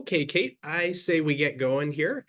Okay, Kate, I say we get going here.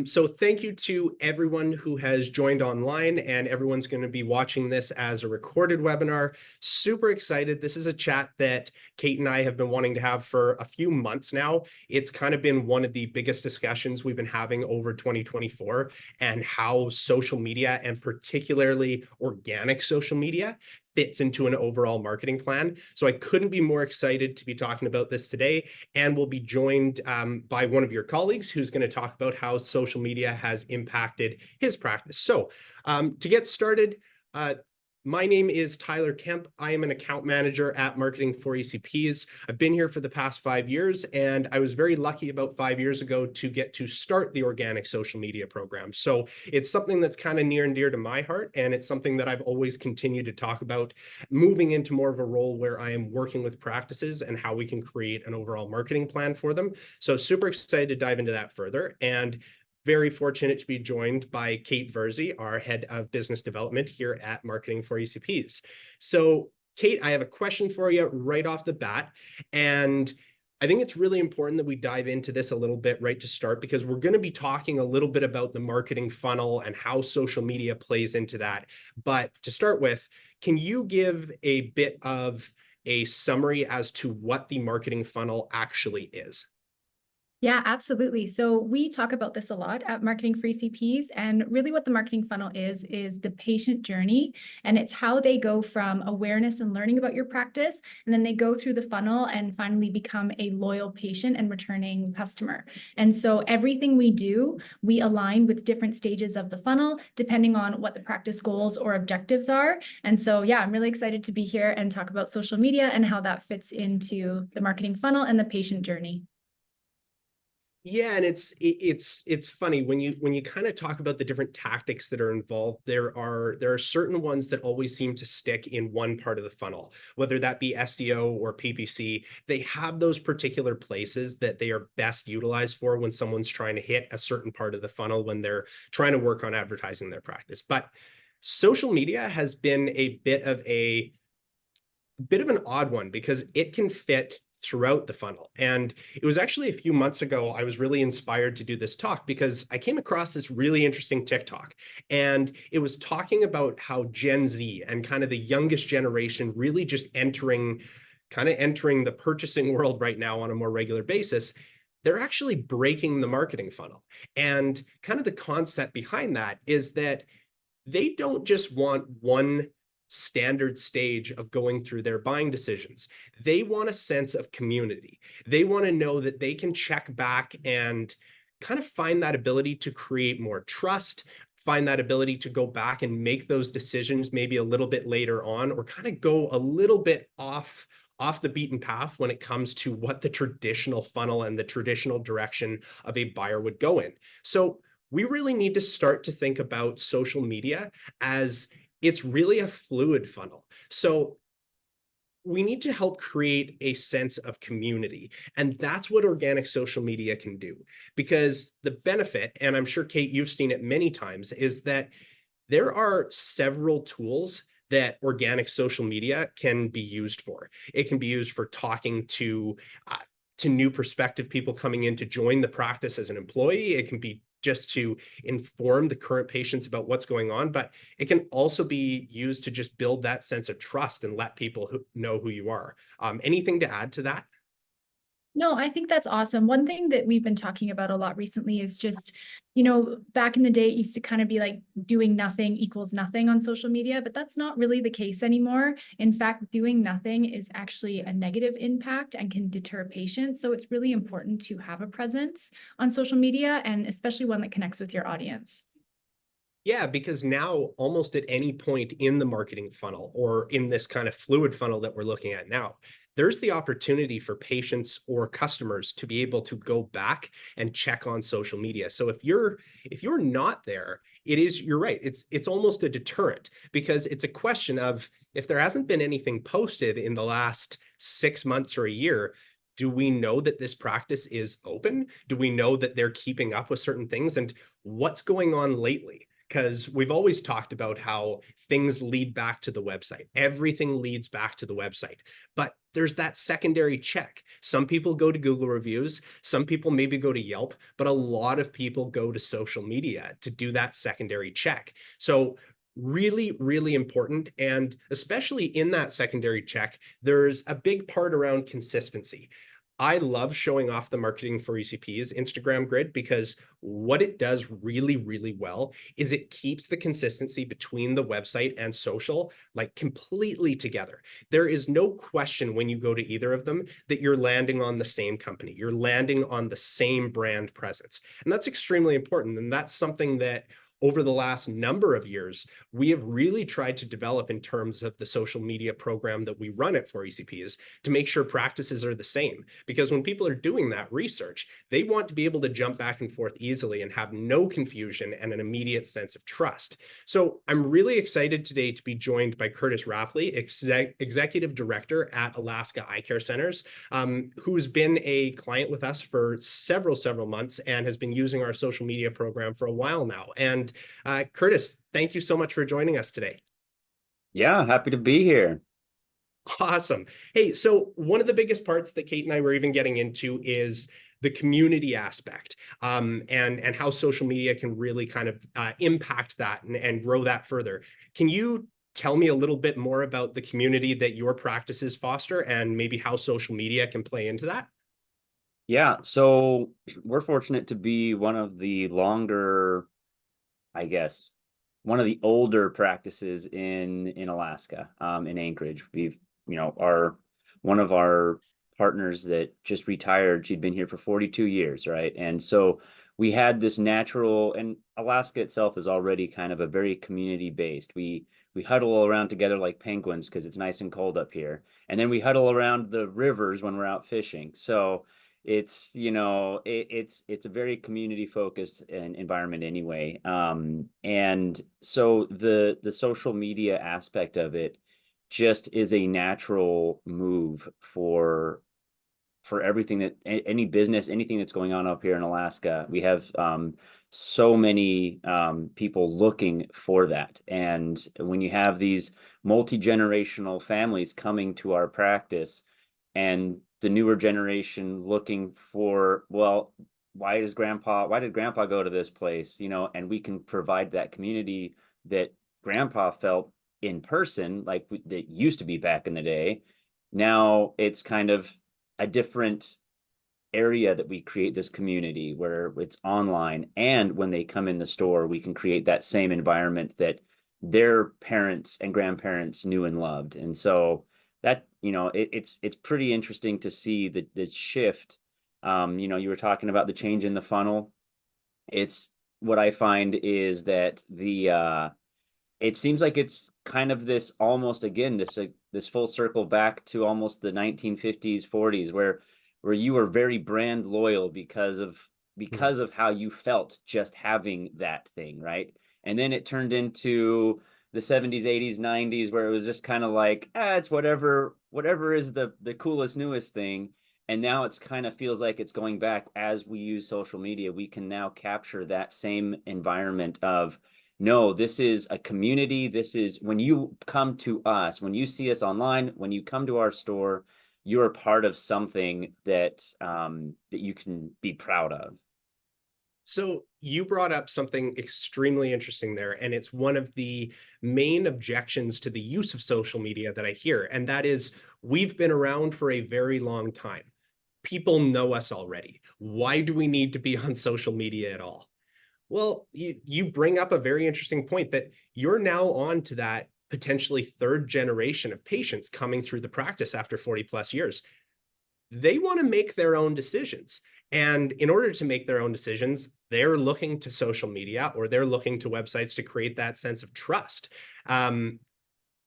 So thank you to everyone who has joined online, and everyone's going to be watching this as a recorded webinar. Super excited. This is a chat that Kate and I have been wanting to have for a few months now. It's kind of been one of the biggest discussions we've been having over 2024, and how social media, and particularly organic social media, fits into an overall marketing plan. So I couldn't be more excited to be talking about this today, and we'll be joined by one of your colleagues who's going to talk about how social media has impacted his practice. So to get started, my name is Tyler Kemp. I am an account manager at Marketing for ECPs. I've been here for the past 5 years, and I was very lucky about 5 years ago to get to start the organic social media program. So it's something that's kind of near and dear to my heart, and it's something that I've always continued to talk about, moving into more of a role where I am working with practices and how we can create an overall marketing plan for them. So super excited to dive into that further, and very fortunate to be joined by Kate Verzi, our head of business development here at Marketing for ECPs. So Kate, I have a question for you right off the bat, and I think it's really important that we dive into this a little bit right to start, because we're going to be talking a little bit about the marketing funnel and how social media plays into that. But to start with, can you give a bit of a summary as to what the marketing funnel actually is? Yeah, absolutely. So we talk about this a lot at Marketing for ECPs, and really what the marketing funnel is the patient journey, and it's how they go from awareness and learning about your practice, and then they go through the funnel and finally become a loyal patient and returning customer. And so everything we do, we align with different stages of the funnel, depending on what the practice goals or objectives are. And so, yeah, I'm really excited to be here and talk about social media and how that fits into the marketing funnel and the patient journey. Yeah, and it's funny when you kind of talk about the different tactics that are involved. There are certain ones that always seem to stick in one part of the funnel, whether that be SEO or PPC. They have those particular places that they are best utilized for when someone's trying to hit a certain part of the funnel when they're trying to work on advertising their practice. But social media has been a bit of an odd one, because it can fit throughout the funnel. And it was actually a few months ago, I was really inspired to do this talk because I came across this really interesting TikTok, and it was talking about how Gen Z and kind of the youngest generation really just entering the purchasing world right now on a more regular basis. They're actually breaking the marketing funnel. And kind of the concept behind that is that they don't just want one standard stage of going through their buying decisions. They want a sense of community. They want to know that they can check back and kind of find that ability to create more trust, find that ability to go back and make those decisions maybe a little bit later on, or kind of go a little bit off the beaten path when it comes to what the traditional funnel and the traditional direction of a buyer would go in. So we really need to start to think about social media as it's really a fluid funnel. So we need to help create a sense of community. And that's what organic social media can do. Because the benefit, and I'm sure, Kate, you've seen it many times, is that there are several tools that organic social media can be used for. It can be used for talking to new prospective people coming in to join the practice as an employee. It can be just to inform the current patients about what's going on, but it can also be used to just build that sense of trust and let people know who you are. Anything to add to that? No, I think that's awesome. One thing that we've been talking about a lot recently is just, back in the day, it used to kind of be like doing nothing equals nothing on social media, but that's not really the case anymore. In fact, doing nothing is actually a negative impact and can deter patients. So it's really important to have a presence on social media, and especially one that connects with your audience. Yeah, because now almost at any point in the marketing funnel, or in this kind of fluid funnel that we're looking at now, there's the opportunity for patients or customers to be able to go back and check on social media. So if you're not there, you're right. It's almost a deterrent, because it's a question of, if there hasn't been anything posted in the last 6 months or a year, do we know that this practice is open? Do we know that they're keeping up with certain things? And what's going on lately? because we've always talked about how things lead back to the website. Everything leads back to the website. But there's that secondary check. Some people go to Google reviews, some people maybe go to Yelp, but a lot of people go to social media to do that secondary check. So really, really important. And especially in that secondary check, there's a big part around consistency. I love showing off the Marketing for ECP's Instagram grid because what it does really, really well is it keeps the consistency between the website and social like completely together. There is no question when you go to either of them that you're landing on the same company. You're landing on the same brand presence. And that's extremely important. And that's something that over the last number of years, we have really tried to develop in terms of the social media program that we run at 4ECPs to make sure practices are the same. Because when people are doing that research, they want to be able to jump back and forth easily and have no confusion and an immediate sense of trust. So I'm really excited today to be joined by Curtis Rapley, Executive Director at Alaska Eye Care Centers, who's been a client with us for several months and has been using our social media program for a while now. And Curtis, thank you so much for joining us today. Yeah, happy to be here. Awesome. Hey, so one of the biggest parts that Kate and I were even getting into is the community aspect, and how social media can really kind of impact that and grow that further. Can you tell me a little bit more about the community that your practices foster and maybe how social media can play into that? Yeah, so we're fortunate to be one of the longer, I guess, one of the older practices in Alaska, in Anchorage. We've, our one of our partners that just retired, she'd been here for 42 years, right? And so we had this natural, and Alaska itself is already kind of a very community based. We huddle around together like penguins because it's nice and cold up here. And then we huddle around the rivers when we're out fishing. So it's it's a very community focused environment anyway, and so the social media aspect of it just is a natural move for everything that any business, anything that's going on up here in Alaska. We have so many people looking for that. And when you have these multi-generational families coming to our practice and the newer generation looking for, well, why did grandpa go to this place? And we can provide that community that grandpa felt in person, like that used to be back in the day. Now it's kind of a different area that we create this community where it's online, and when they come in the store we can create that same environment that their parents and grandparents knew and loved. And so that it's pretty interesting to see the shift. You were talking about the change in the funnel. It's what I find is that the it seems like it's kind of this almost again this full circle back to almost the 1950s 40s where you were very brand loyal because of how you felt just having that thing, right? And then it turned into the 70s 80s 90s where it was just kind of like, it's whatever is the coolest newest thing. And now it's kind of feels like it's going back. As we use social media, we can now capture that same environment of, no, this is a community. This is when you come to us, when you see us online, when you come to our store, you're part of something that that you can be proud of. So you brought up something extremely interesting there, and it's one of the main objections to the use of social media that I hear, and that is we've been around for a very long time. People know us already. Why do we need to be on social media at all? Well, you bring up a very interesting point that you're now on to that potentially third generation of patients coming through the practice after 40 plus years. They want to make their own decisions. And in order to make their own decisions, they're looking to social media or they're looking to websites to create that sense of trust.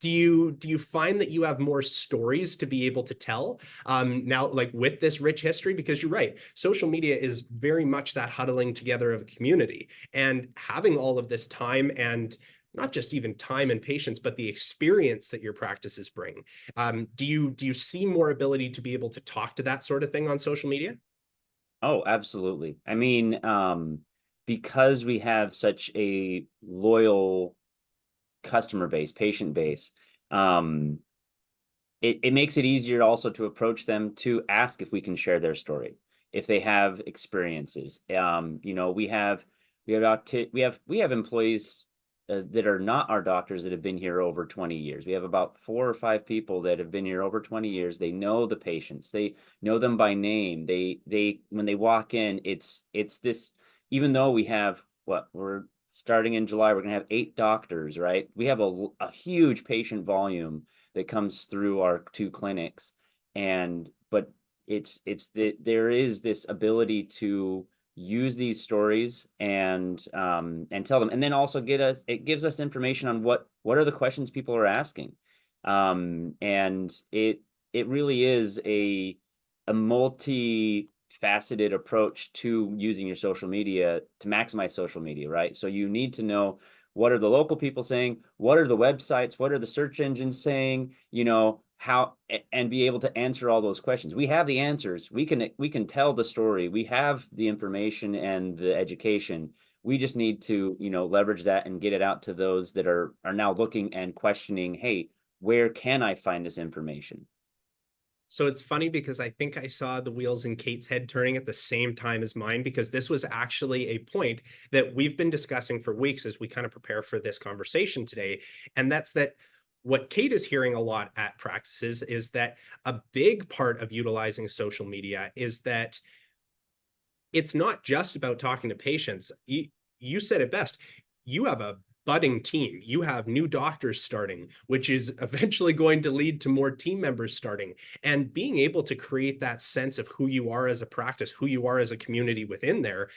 Do you find that you have more stories to be able to tell now, like with this rich history? Because you're right, social media is very much that huddling together of a community, and having all of this time, and not just even time and patience, but the experience that your practices bring. Do you see more ability to be able to talk to that sort of thing on social media? Oh, absolutely. I mean, because we have such a loyal customer base, patient base, it makes it easier also to approach them to ask if we can share their story, if they have experiences. You know, we have employees that are not our doctors that have been here over 20 years. We have about 4 or 5 people that have been here over 20 years. They know the patients. They know them by name. They when they walk in, it's this, even though we have we're starting in July, we're going to have 8 doctors, right? We have a huge patient volume that comes through our 2 clinics. But there is this ability to use these stories and tell them, and then also it gives us information on what are the questions people are asking. And it really is a multi-faceted approach to using your social media to maximize social media, right? So you need to know, what are the local people saying? What are the websites? What are the search engines saying? You know, how, and be able to answer all those questions. We have the answers. We can tell the story. We have the information and the education. We just need to, you know, leverage that and get it out to those that are now looking and questioning, hey, where can I find this information? So it's funny because I think I saw the wheels in Kate's head turning at the same time as mine, because this was actually a point that we've been discussing for weeks as we kind of prepare for this conversation today. And that's that what Kate is hearing a lot at practices is that a big part of utilizing social media is that it's not just about talking to patients. You said it best. You have a budding team. You have new doctors starting, which is eventually going to lead to more team members starting. And being able to create that sense of who you are as a practice, who you are as a community within there,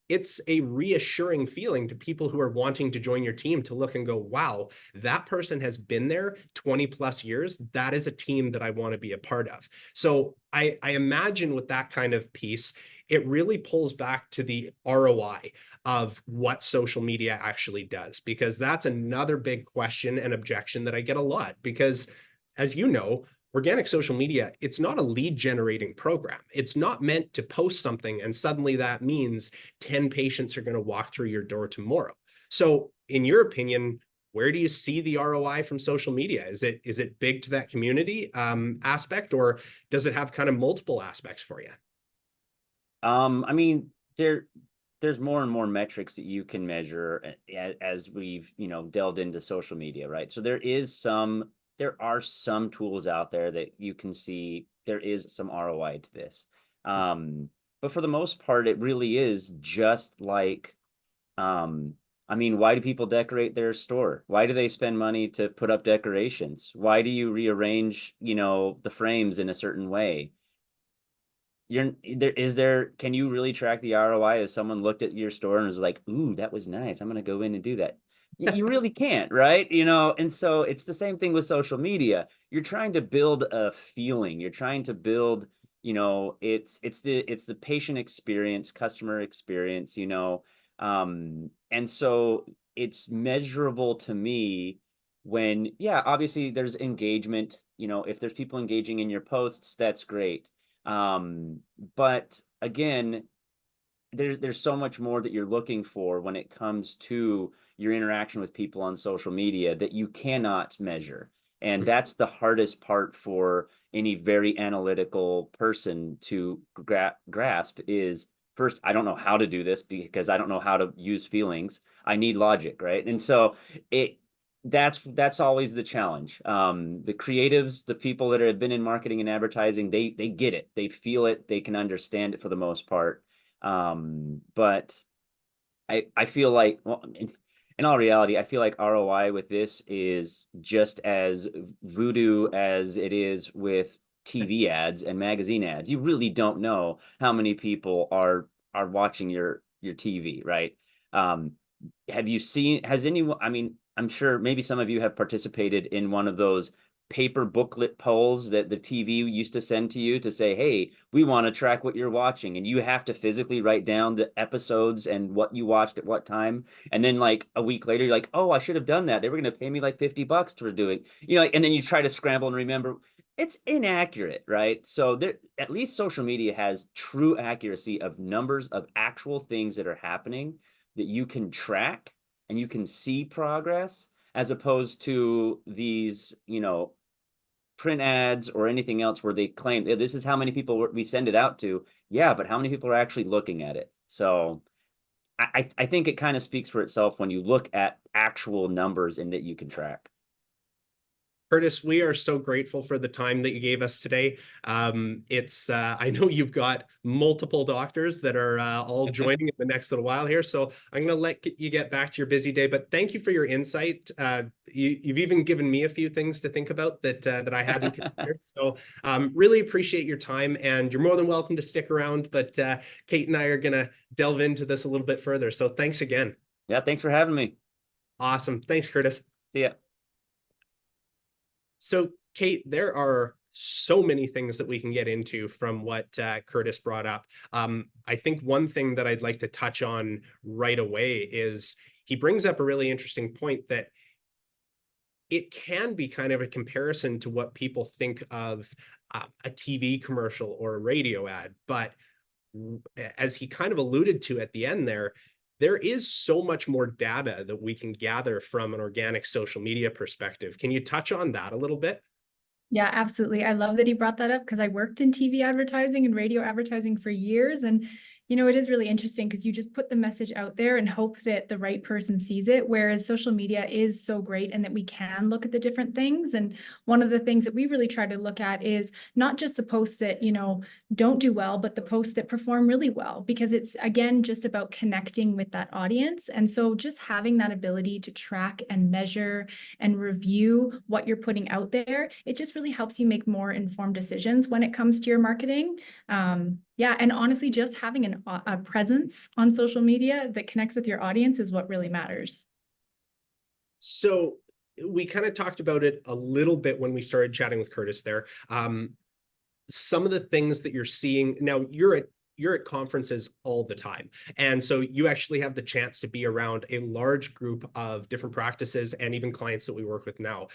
it's a reassuring feeling to people who are wanting to join your team to look and go, wow, that person has been there 20 plus years. That is a team that I want to be a part of. So I imagine with that kind of piece, it really pulls back to the ROI of what social media actually does, because that's another big question and objection that I get a lot. Because as you know, organic social media, it's not a lead generating program. It's not meant to post something and suddenly that means 10 patients are going to walk through your door tomorrow. So in your opinion, where do you see the ROI from social media? Is it big to that community aspect, or does it have kind of multiple aspects for you? I mean, there's more and more metrics that you can measure as we've, you know, delved into social media, right? So there are some tools out there that you can see there is some ROI to this. But for the most part, it really is just like, I mean, why do people decorate their store? Why do they spend money to put up decorations? Why do you rearrange, you know, the frames in a certain way? Can you really track the ROI if someone looked at your store and was like, ooh, that was nice, I'm gonna go in and do that? You really can't, right? You know, and so it's the same thing with social media. You're trying to build a feeling. You're trying to build, you know, it's the patient experience, customer experience, you know. And so it's measurable to me when, yeah, obviously there's engagement, you know, if there's people engaging in your posts, that's great. But again, there's so much more that you're looking for when it comes to your interaction with people on social media that you cannot measure. And that's the hardest part for any very analytical person to grasp is, first, I don't know how to do this because I don't know how to use feelings. I need logic, right? And so that's always the challenge. The creatives, the people that have been in marketing and advertising, they get it, they feel it, they can understand it for the most part. But I feel like, well, in all reality, I feel like ROI with this is just as voodoo as it is with TV ads and magazine ads. You really don't know how many people are watching your TV, right? Has anyone, I mean, I'm sure maybe some of you have participated in one of those paper booklet polls that the TV used to send to you to say, hey, we want to track what you're watching. And you have to physically write down the episodes and what you watched at what time. And then like a week later, you're like, oh, I should have done that. They were going to pay me like $50 for doing, you know, and then you try to scramble and remember. It's inaccurate, right? So there, at least social media has true accuracy of numbers of actual things that are happening. that you can track and you can see progress, as opposed to these, print ads or anything else where they claim this is how many people we send it out to. Yeah, but how many people are actually looking at it? So I think it kind of speaks for itself when you look at actual numbers and that you can track. Curtis, we are so grateful for the time that you gave us today. I know you've got multiple doctors that are all joining in the next little while here, so I'm going to let you get back to your busy day. But thank you for your insight. You've even given me a few things to think about that I hadn't considered. So really appreciate your time, and you're more than welcome to stick around. But Kate and I are going to delve into this a little bit further. So thanks again. Yeah, thanks for having me. Awesome. Thanks, Curtis. See ya. So, Kate, there are so many things that we can get into from what Curtis brought up. I think one thing that I'd like to touch on right away is he brings up a really interesting point that it can be kind of a comparison to what people think of a TV commercial or a radio ad. But as he kind of alluded to at the end there is so much more data that we can gather from an organic social media perspective. Can you touch on that a little bit? Yeah, absolutely. I love that he brought that up because I worked in TV advertising and radio advertising for years. And, it is really interesting because you just put the message out there and hope that the right person sees it. Whereas social media is so great and that we can look at the different things. And one of the things that we really try to look at is not just the posts that, don't do well, but the posts that perform really well, because it's, again, just about connecting with that audience. And so just having that ability to track and measure and review what you're putting out there, it just really helps you make more informed decisions when it comes to your marketing. Yeah, and honestly, just having a presence on social media that connects with your audience is what really matters. So we kind of talked about it a little bit when we started chatting with Curtis there. Some of the things that you're seeing now, you're at conferences all the time. And so you actually have the chance to be around a large group of different practices and even clients that we work with now.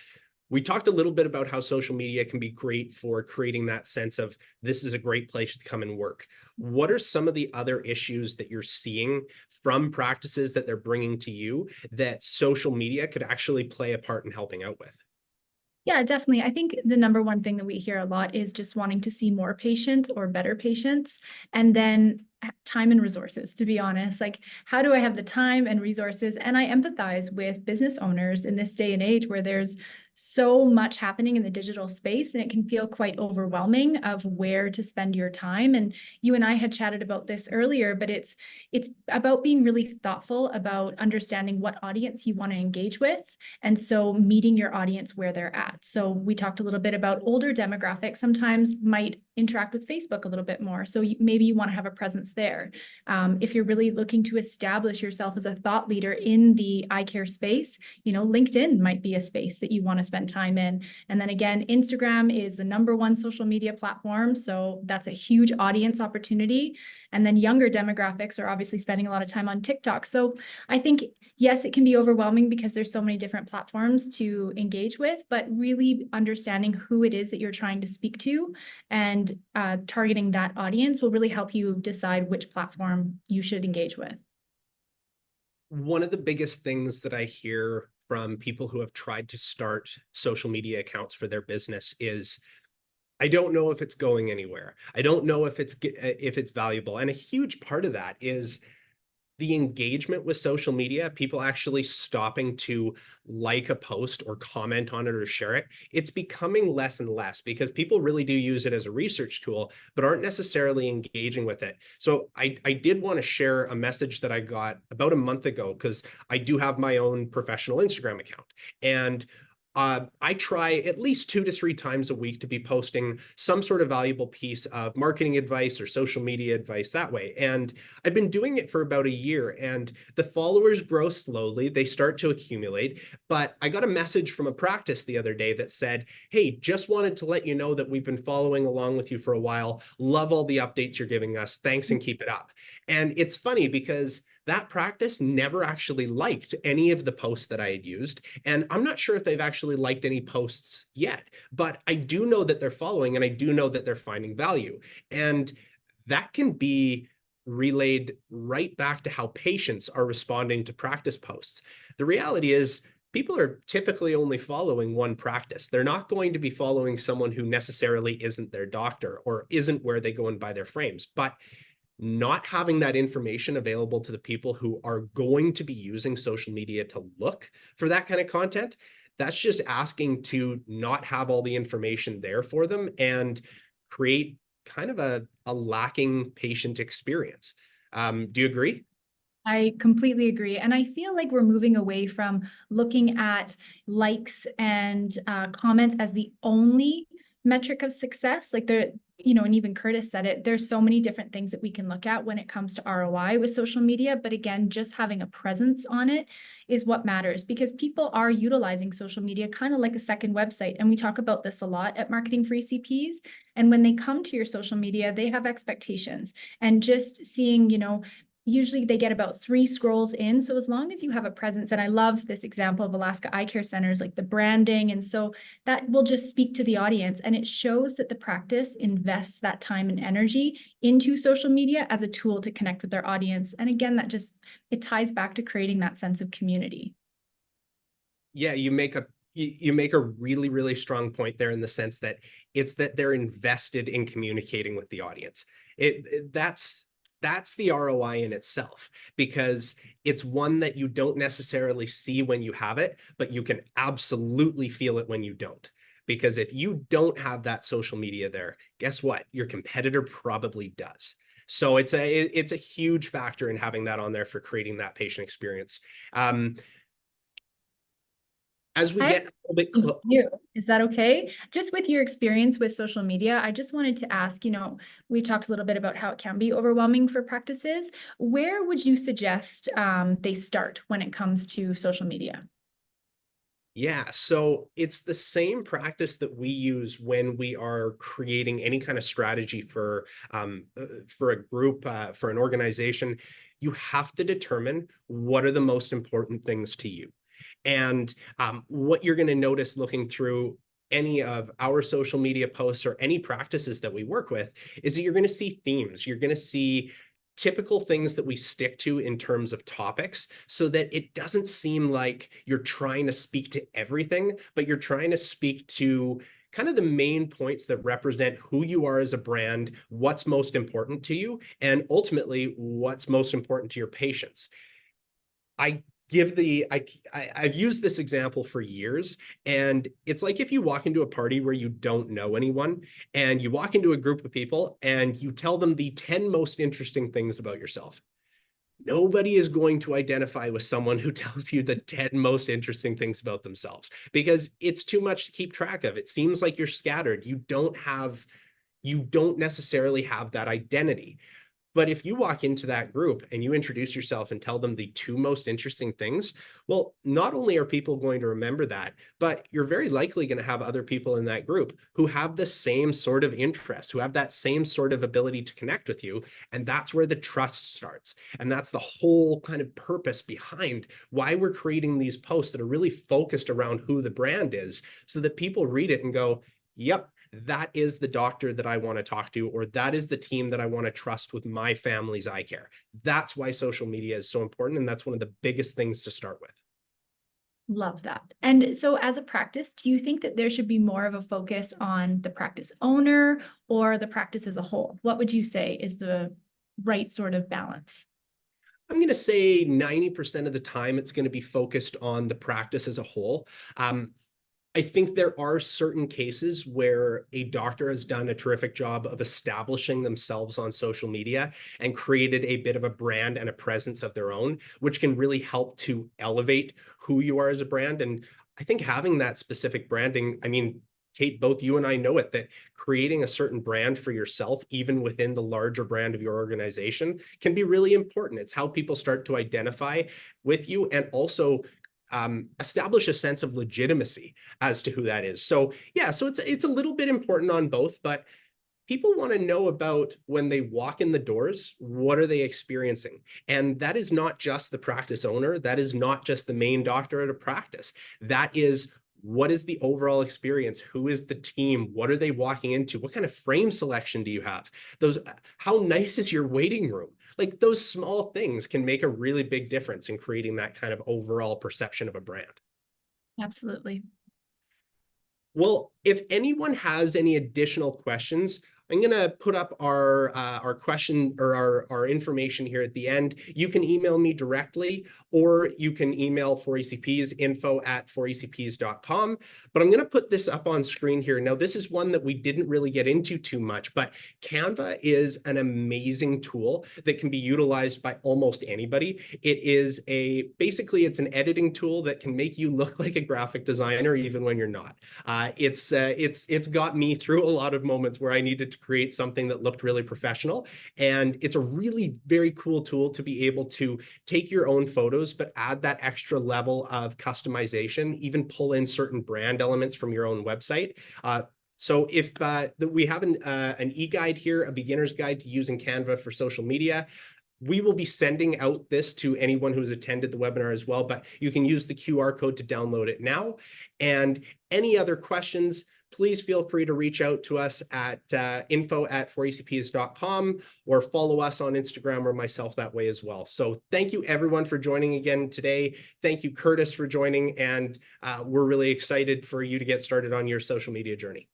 We talked a little bit about how social media can be great for creating that sense of this is a great place to come and work. What are some of the other issues that you're seeing from practices that they're bringing to you that social media could actually play a part in helping out with? Yeah, definitely. I think the number one thing that we hear a lot is just wanting to see more patients or better patients, and then time and resources, to be honest. Like, how do I have the time and resources? And I empathize with business owners in this day and age where there's so much happening in the digital space, and it can feel quite overwhelming of where to spend your time. And you and I had chatted about this earlier, but it's about being really thoughtful about understanding what audience you want to engage with. And so meeting your audience where they're at. So we talked a little bit about older demographics sometimes might interact with Facebook a little bit more. So maybe you want to have a presence there. If you're really looking to establish yourself as a thought leader in the eye care space, LinkedIn might be a space that you want to spend time in. And then again, Instagram is the #1 social media platform. So that's a huge audience opportunity. And then younger demographics are obviously spending a lot of time on TikTok. So I think, yes, it can be overwhelming because there's so many different platforms to engage with, but really understanding who it is that you're trying to speak to and targeting that audience will really help you decide which platform you should engage with. One of the biggest things that I hear from people who have tried to start social media accounts for their business is, I don't know if it's going anywhere. I don't know if it's valuable. And a huge part of that is the engagement with social media, people actually stopping to like a post or comment on it or share it. It's becoming less and less because people really do use it as a research tool, but aren't necessarily engaging with it. So I did want to share a message that I got about a month ago, because I do have my own professional Instagram account. And I try at least 2 to 3 times a week to be posting some sort of valuable piece of marketing advice or social media advice that way. And I've been doing it for about a year, and the followers grow slowly. They start to accumulate. But I got a message from a practice the other day that said, hey, just wanted to let you know that we've been following along with you for a while. Love all the updates you're giving us. Thanks, and keep it up. And it's funny because that practice never actually liked any of the posts that I had used. And I'm not sure if they've actually liked any posts yet, but I do know that they're following, and I do know that they're finding value. And that can be relayed right back to how patients are responding to practice posts. The reality is, people are typically only following one practice. They're not going to be following someone who necessarily isn't their doctor or isn't where they go and buy their frames. But not having that information available to the people who are going to be using social media to look for that kind of content, that's just asking to not have all the information there for them and create kind of a lacking patient experience. Do you agree? I completely agree. And I feel like we're moving away from looking at likes and comments as the only metric of success. Like and even Curtis said it, there's so many different things that we can look at when it comes to ROI with social media. But again, just having a presence on it is what matters, because people are utilizing social media kind of like a second website. And we talk about this a lot at Marketing for ECPs. And when they come to your social media, they have expectations. And just seeing, usually they get about 3 scrolls in. So as long as you have a presence, and I love this example of Alaska Eye Care Centers, like the branding. And so that will just speak to the audience. And it shows that the practice invests that time and energy into social media as a tool to connect with their audience. And again, it ties back to creating that sense of community. Yeah, you make a really, really strong point there, in the sense that it's that they're invested in communicating with the audience. That's the ROI in itself, because it's one that you don't necessarily see when you have it, but you can absolutely feel it when you don't. Because if you don't have that social media there, guess what? Your competitor probably does. So it's a huge factor in having that on there for creating that patient experience. As we get a little bit close. Is that okay? Just with your experience with social media, I just wanted to ask, we talked a little bit about how it can be overwhelming for practices. Where would you suggest they start when it comes to social media? Yeah, so it's the same practice that we use when we are creating any kind of strategy for a group, for an organization. You have to determine what are the most important things to you. And what you're going to notice looking through any of our social media posts or any practices that we work with is that you're going to see themes. You're going to see typical things that we stick to in terms of topics, so that it doesn't seem like you're trying to speak to everything, but you're trying to speak to kind of the main points that represent who you are as a brand, what's most important to you, and ultimately what's most important to your patients. I've used this example for years, and it's like if you walk into a party where you don't know anyone, and you walk into a group of people and you tell them the 10 most interesting things about yourself. Nobody is going to identify with someone who tells you the 10 most interesting things about themselves, because it's too much to keep track of. It seems like you're scattered. You don't necessarily have that identity. But if you walk into that group and you introduce yourself and tell them the 2 most interesting things, well, not only are people going to remember that, but you're very likely going to have other people in that group who have the same sort of interests, who have that same sort of ability to connect with you. And that's where the trust starts. And that's the whole kind of purpose behind why we're creating these posts that are really focused around who the brand is, so that people read it and go, yep, that is the doctor that I want to talk to, or that is the team that I want to trust with my family's eye care. That's why social media is so important. And that's one of the biggest things to start with. Love that. And so as a practice, do you think that there should be more of a focus on the practice owner or the practice as a whole? What would you say is the right sort of balance? I'm going to say 90% of the time it's going to be focused on the practice as a whole. I think there are certain cases where a doctor has done a terrific job of establishing themselves on social media and created a bit of a brand and a presence of their own, which can really help to elevate who you are as a brand. And I think having that specific branding, I mean, Kate, both you and I know it, that creating a certain brand for yourself, even within the larger brand of your organization, can be really important. It's how people start to identify with you, and also establish a sense of legitimacy as to who that is. So yeah, so it's a little bit important on both, but people want to know about, when they walk in the doors, what are they experiencing? And that is not just the practice owner. That is not just the main doctor at a practice. That is, what is the overall experience? Who is the team? What are they walking into? What kind of frame selection do you have? How nice is your waiting room? like those small things can make a really big difference in creating that kind of overall perception of a brand. Absolutely. Well, if anyone has any additional questions, I'm going to put up our question or our information here at the end. You can email me directly, or you can email 4ECPs, info@4ecps.com. But I'm going to put this up on screen here. Now, this is one that we didn't really get into too much, but Canva is an amazing tool that can be utilized by almost anybody. It is basically it's an editing tool that can make you look like a graphic designer even when you're not. It's got me through a lot of moments where I needed to create something that looked really professional. And it's a really very cool tool to be able to take your own photos, but add that extra level of customization, even pull in certain brand elements from your own website. So if we have an e-guide here, a beginner's guide to using Canva for social media, we will be sending out this to anyone who's attended the webinar as well, but you can use the QR code to download it now. And any other questions, please feel free to reach out to us at info@4ecps.com, or follow us on Instagram or myself that way as well. So thank you everyone for joining again today. Thank you, Curtis, for joining, and we're really excited for you to get started on your social media journey.